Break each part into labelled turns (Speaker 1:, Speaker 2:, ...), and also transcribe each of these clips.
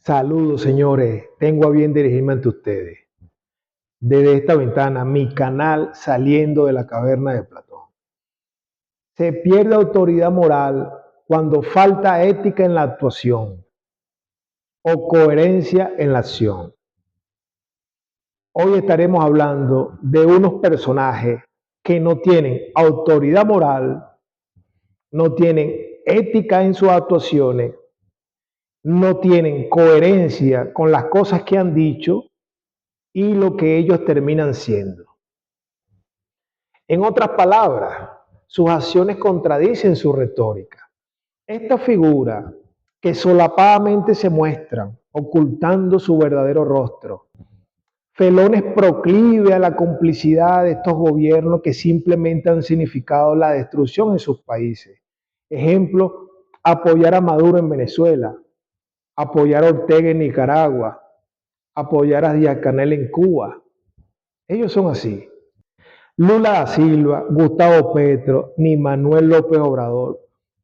Speaker 1: Saludos, señores. Tengo a bien dirigirme ante ustedes. Desde esta ventana, mi canal Saliendo de la Caverna de Platón. Se pierde autoridad moral cuando falta ética en la actuación o coherencia en la acción. Hoy estaremos hablando de unos personajes que no tienen autoridad moral, no tienen ética en sus actuaciones, no tienen coherencia con las cosas que han dicho y lo que ellos terminan siendo. En otras palabras, sus acciones contradicen su retórica. Estas figuras que solapadamente se muestran, ocultando su verdadero rostro, felones proclives a la complicidad de estos gobiernos que simplemente han significado la destrucción en sus países. Ejemplo, apoyar a Maduro en Venezuela, apoyar a Ortega en Nicaragua, apoyar a Díaz-Canel en Cuba. Ellos son así. Lula da Silva, Gustavo Petro, ni Manuel López Obrador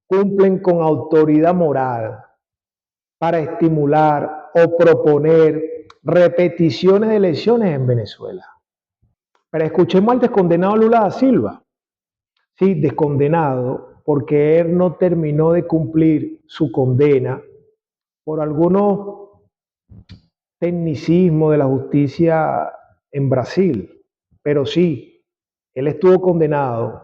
Speaker 1: cumplen con autoridad moral para estimular o proponer repeticiones de elecciones en Venezuela. Pero escuchemos al descondenado Lula da Silva. Sí, descondenado porque él no terminó de cumplir su condena por algunos tecnicismos de la justicia en Brasil. Pero sí, él estuvo condenado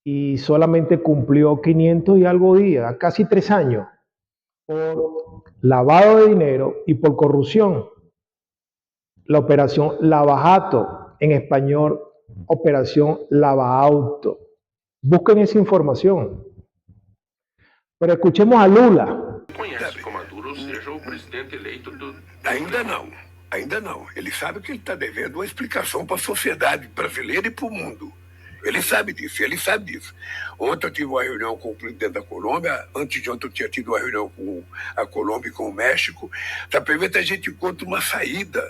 Speaker 1: y solamente cumplió 500 y algo días, casi 3 años, por lavado de dinero y por corrupción. La operación Lavajato, en español, operación Lavaauto. Busquen esa información. Pero escuchemos a Lula.
Speaker 2: Conhece que o Maduro seja o presidente eleito do...
Speaker 3: Ainda não. Ele sabe que ele está devendo uma explicação para a sociedade brasileira e para o mundo. Ele sabe disso. Ontem eu tive uma reunião com o presidente da Colômbia, antes de ontem eu tinha tido uma reunião com a Colômbia e com o México. Para ver se a gente encontra uma saída.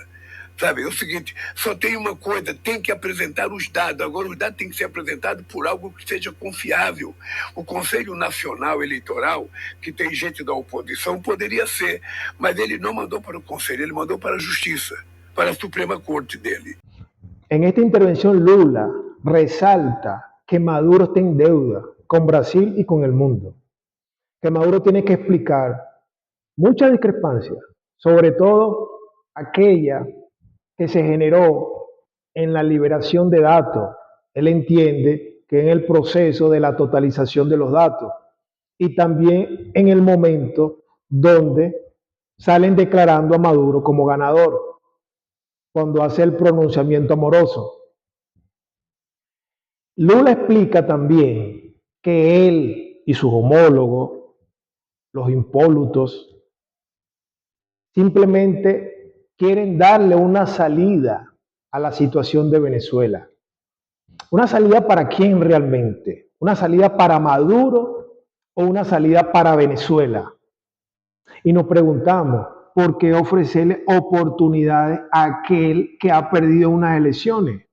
Speaker 3: Sabe, é o seguinte, só tem uma coisa, tem que apresentar os dados. Agora, os dados têm que ser apresentados por algo que seja confiável. O Conselho Nacional Eleitoral, que tem gente da oposição, poderia ser, mas ele não mandou para o Conselho, ele mandou para a Justiça, para a Suprema Corte dele.
Speaker 1: En esta intervención, Lula resalta que Maduro está en deuda con Brasil y con el mundo. Que Maduro tiene que explicar muchas discrepancias, sobre todo aquella que se generó en la liberación de datos. Él entiende que en el proceso de la totalización de los datos y también en el momento donde salen declarando a Maduro como ganador, cuando hace el pronunciamiento amoroso. Lula explica también que él y sus homólogos, los impolutos, simplemente quieren darle una salida a la situación de Venezuela. ¿Una salida para quién realmente? ¿Una salida para Maduro o una salida para Venezuela? Y nos preguntamos, ¿por qué ofrecerle oportunidades a aquel que ha perdido unas elecciones?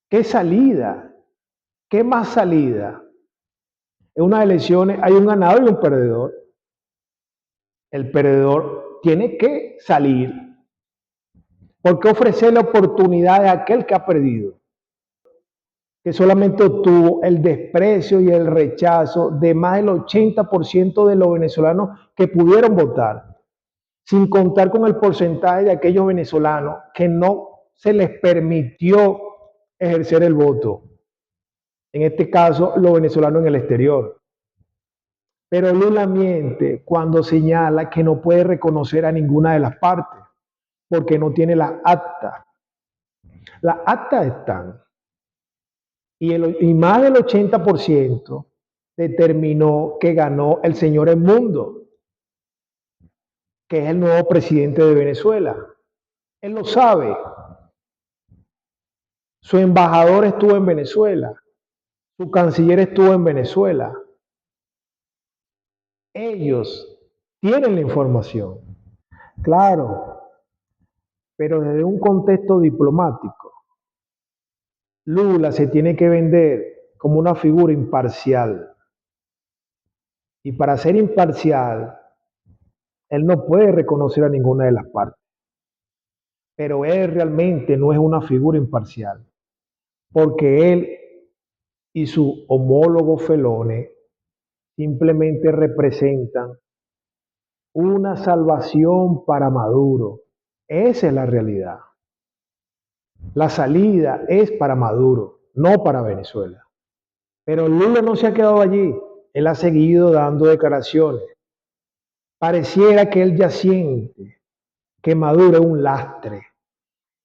Speaker 1: ¿Qué salida? ¿Qué más salida? En unas elecciones hay un ganador y un perdedor. El perdedor tiene que salir. ¿Por qué ofrecerle oportunidades a aquel que ha perdido? Que solamente obtuvo el desprecio y el rechazo de más del 80% de los venezolanos que pudieron votar, sin contar con el porcentaje de aquellos venezolanos que no se les permitió ejercer el voto. En este caso, los venezolanos en el exterior. Pero Lula miente cuando señala que no puede reconocer a ninguna de las partes, porque no tiene las actas. Las actas están. Y más del 80% determinó que ganó el señor Edmundo, que es el nuevo presidente de Venezuela. Él lo sabe. Su embajador estuvo en Venezuela. Su canciller estuvo en Venezuela. Ellos tienen la información. Claro, pero desde un contexto diplomático. Lula se tiene que vender como una figura imparcial. Y para ser imparcial, Él no puede reconocer a ninguna de las partes, pero él realmente no es una figura imparcial, porque él y su homólogo Felone simplemente representan una salvación para Maduro. Esa es la realidad. La salida es para Maduro, no para Venezuela. Pero Lula no se ha quedado allí. Él ha seguido dando declaraciones. Pareciera que él ya siente que Maduro es un lastre.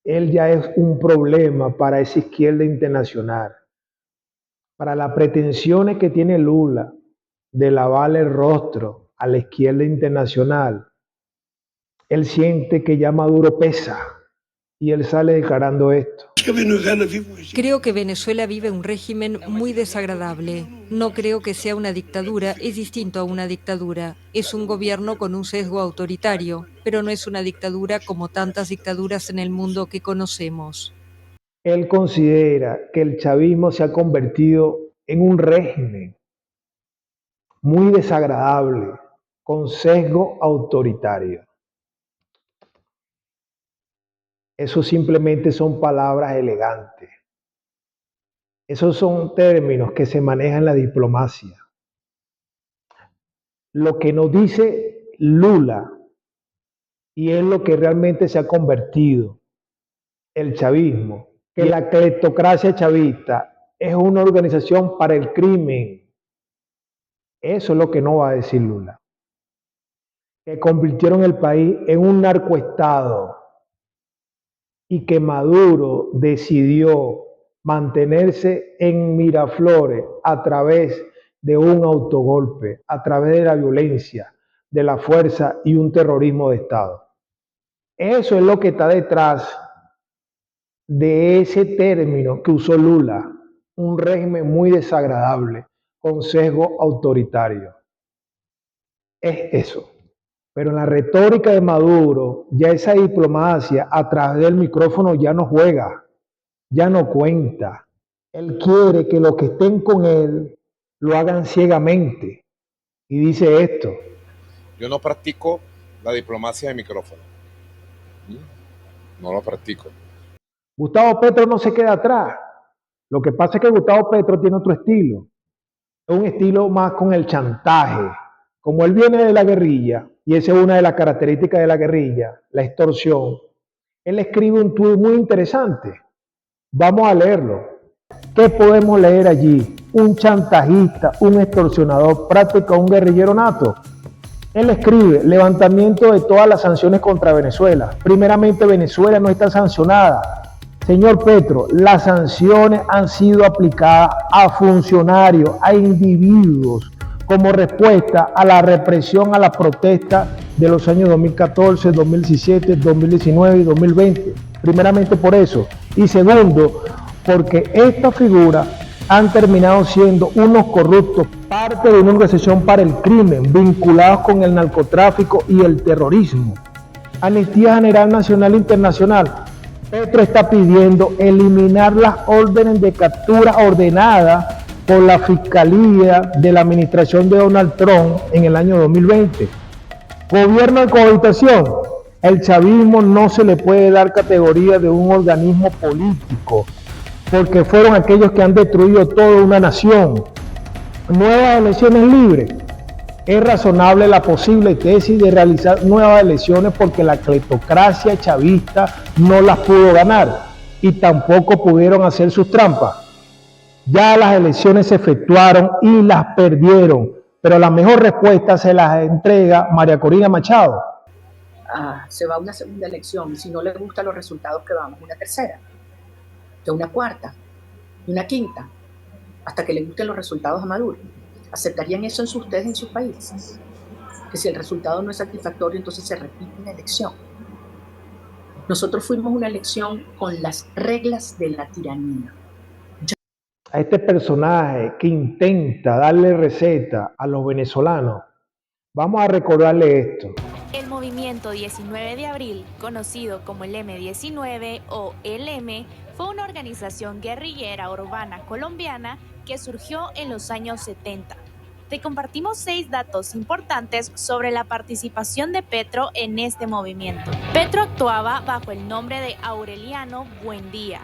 Speaker 1: Él ya es un problema para esa izquierda internacional, para las pretensiones que tiene Lula de lavarle el rostro a la izquierda internacional. Él siente que ya Maduro pesa y él sale declarando esto.
Speaker 4: Creo que Venezuela vive un régimen muy desagradable. No creo que sea una dictadura, es distinto a una dictadura. Es un gobierno con un sesgo autoritario, pero no es una dictadura como tantas dictaduras en el mundo que conocemos.
Speaker 1: Él considera que el chavismo se ha convertido en un régimen muy desagradable, con sesgo autoritario. Eso simplemente son palabras elegantes. Esos son términos que se manejan en la diplomacia. Lo que nos dice Lula, y es lo que realmente se ha convertido el chavismo, que la cleptocracia chavista es una organización para el crimen. Eso es lo que no va a decir Lula. Que convirtieron el país en un narcoestado y que Maduro decidió mantenerse en Miraflores a través de un autogolpe, a través de la violencia, de la fuerza y un terrorismo de Estado. Eso es lo que está detrás de ese término que usó Lula, un régimen muy desagradable, con sesgo autoritario. Es eso. Pero en la retórica de Maduro, ya esa diplomacia a través del micrófono ya no juega, ya no cuenta. Él quiere que los que estén con él lo hagan ciegamente. Y dice esto.
Speaker 5: Yo no practico la diplomacia de micrófono. No lo practico.
Speaker 1: Gustavo Petro no se queda atrás. Lo que pasa es que Gustavo Petro tiene otro estilo. Es un estilo más con el chantaje. Como él viene de la guerrilla, y esa es una de las características de la guerrilla, la extorsión, él escribe un tuit muy interesante. Vamos a leerlo. ¿Qué podemos leer allí? Un chantajista, un extorsionador, práctico, un guerrillero nato. Él escribe, levantamiento de todas las sanciones contra Venezuela. Primeramente, Venezuela no está sancionada. Señor Petro, las sanciones han sido aplicadas a funcionarios, a individuos, como respuesta a la represión, a la protesta de los años 2014, 2017, 2019 y 2020. Primeramente por eso. Y segundo, porque estas figuras han terminado siendo unos corruptos, parte de una organización para el crimen, vinculados con el narcotráfico y el terrorismo. Amnistía General Nacional e Internacional. Petro está pidiendo eliminar las órdenes de captura ordenadas por la Fiscalía de la administración de Donald Trump en el año 2020. Gobierno de cohabitación. El chavismo no se le puede dar categoría de un organismo político, porque fueron aquellos que han destruido toda una nación. Nuevas elecciones libres. Es razonable la posible tesis de realizar nuevas elecciones porque la cleptocracia chavista no las pudo ganar y tampoco pudieron hacer sus trampas. Ya las elecciones se efectuaron y las perdieron, pero la mejor respuesta se las entrega María Corina Machado.
Speaker 6: Se va a una segunda elección y si no le gustan los resultados que vamos, una tercera, de una cuarta, de una quinta, hasta que le gusten los resultados a Maduro. ¿Aceptarían eso ustedes en sus países? Que si el resultado no es satisfactorio, entonces se repite una elección. Nosotros fuimos una elección con las reglas de la tiranía.
Speaker 1: A este personaje que intenta darle receta a los venezolanos, vamos a recordarle esto.
Speaker 7: El movimiento 19 de abril, conocido como el M-19 o el M, fue una organización guerrillera urbana colombiana que surgió en los años 70. te compartimos 6 datos importantes sobre la participación de Petro en este movimiento. Petro actuaba bajo el nombre de Aureliano Buendía.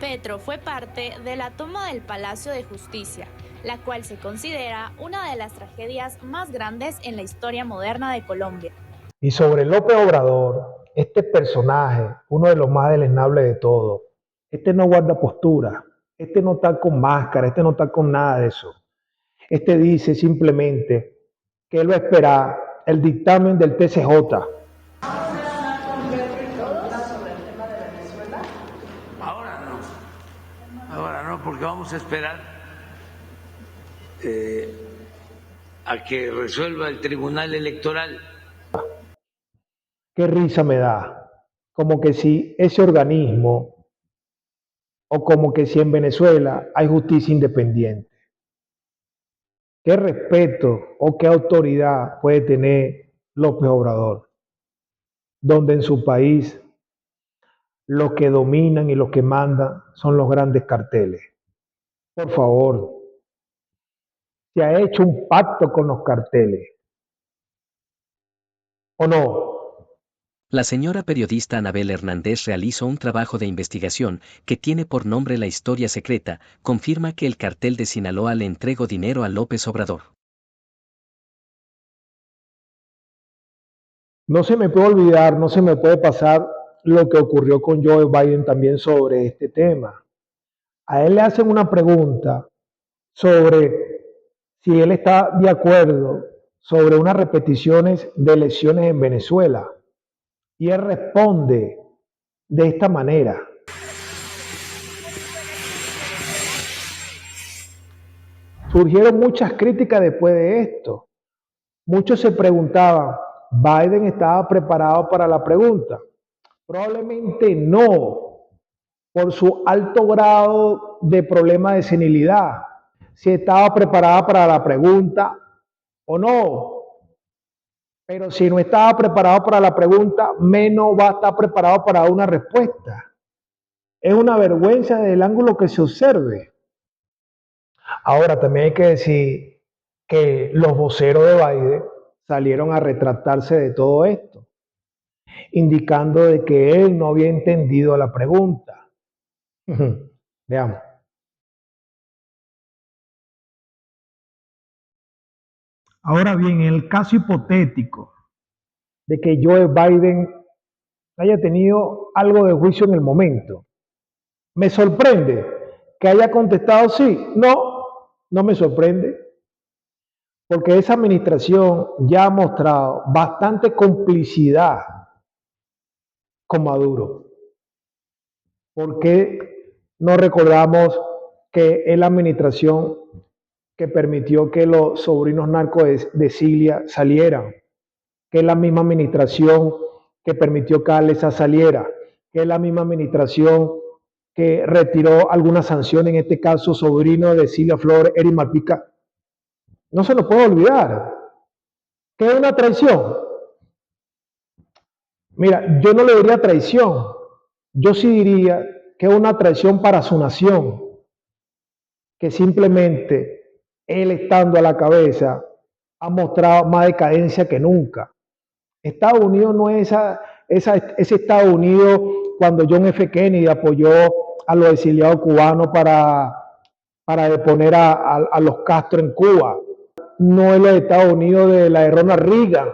Speaker 7: Petro fue parte de la toma del Palacio de Justicia, la cual se considera una de las tragedias más grandes en la historia moderna de Colombia.
Speaker 1: Y sobre López Obrador, este personaje, uno de los más deleznables de todos, este no guarda postura, este no está con máscara, este no está con nada de eso. Este dice simplemente que él va a esperar el dictamen del TCJ.
Speaker 8: Ahora no, porque vamos a esperar a que resuelva el Tribunal Electoral.
Speaker 1: Qué risa me da, como que si ese organismo o como que si en Venezuela hay justicia independiente. ¿Qué respeto o qué autoridad puede tener López Obrador, donde en su país los que dominan y los que mandan son los grandes carteles? Por favor, se ha hecho un pacto con los carteles, ¿o no?
Speaker 9: La señora periodista Anabel Hernández realizó un trabajo de investigación que tiene por nombre La Historia Secreta, confirma que el cartel de Sinaloa le entregó dinero a López Obrador.
Speaker 1: No se me puede olvidar, no se me puede pasar lo que ocurrió con Joe Biden también sobre este tema. A él le hacen una pregunta sobre si él está de acuerdo sobre unas repeticiones de elecciones en Venezuela. Y él responde de esta manera. Surgieron muchas críticas después de esto. Muchos se preguntaban, ¿Biden estaba preparado para la pregunta? Probablemente no, por su alto grado de problema de senilidad. Si estaba preparada para la pregunta o no. Pero si no estaba preparado para la pregunta, menos va a estar preparado para una respuesta. Es una vergüenza del ángulo que se observe. Ahora, también hay que decir que los voceros de Biden salieron a retractarse de todo esto, indicando de que él no había entendido la pregunta. Veamos. Ahora bien, en el caso hipotético de que Joe Biden haya tenido algo de juicio en el momento, ¿me sorprende que haya contestado sí? No, no me sorprende, porque esa administración ya ha mostrado bastante complicidad con Maduro. ¿Por qué no recordamos que es la administración que permitió que los sobrinos narcos de Cilia salieran? Que es la misma administración que permitió que Alesa saliera, que es la misma administración que retiró algunas sanciones, en este caso sobrino de Cilia Flores, Eric Malpica. No se lo puede olvidar. ¿Qué es una traición? Mira, yo no le diría traición, yo sí diría que es una traición para su nación, que simplemente él estando a la cabeza ha mostrado más decadencia que nunca. Estados Unidos no es ese Estados Unidos cuando John F. Kennedy apoyó a los exiliados cubanos para deponer a los Castro en Cuba. No es los Estados Unidos de la de Ronald Reagan,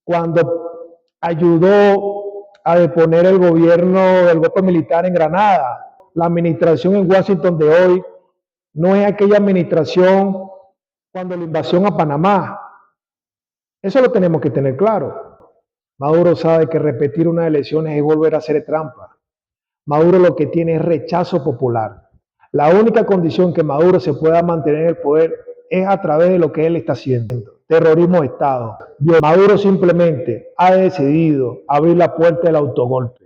Speaker 1: cuando ayudó a deponer el gobierno del golpe militar en Granada. La administración en Washington de hoy no es aquella administración cuando la invasión a Panamá. Eso lo tenemos que tener claro. Maduro sabe que repetir unas elecciones es volver a hacer trampa. Maduro lo que tiene es rechazo popular. La única condición que Maduro se pueda mantener en el poder es a través de lo que él está haciendo. Terrorismo de Estado. Maduro simplemente ha decidido abrir la puerta del autogolpe.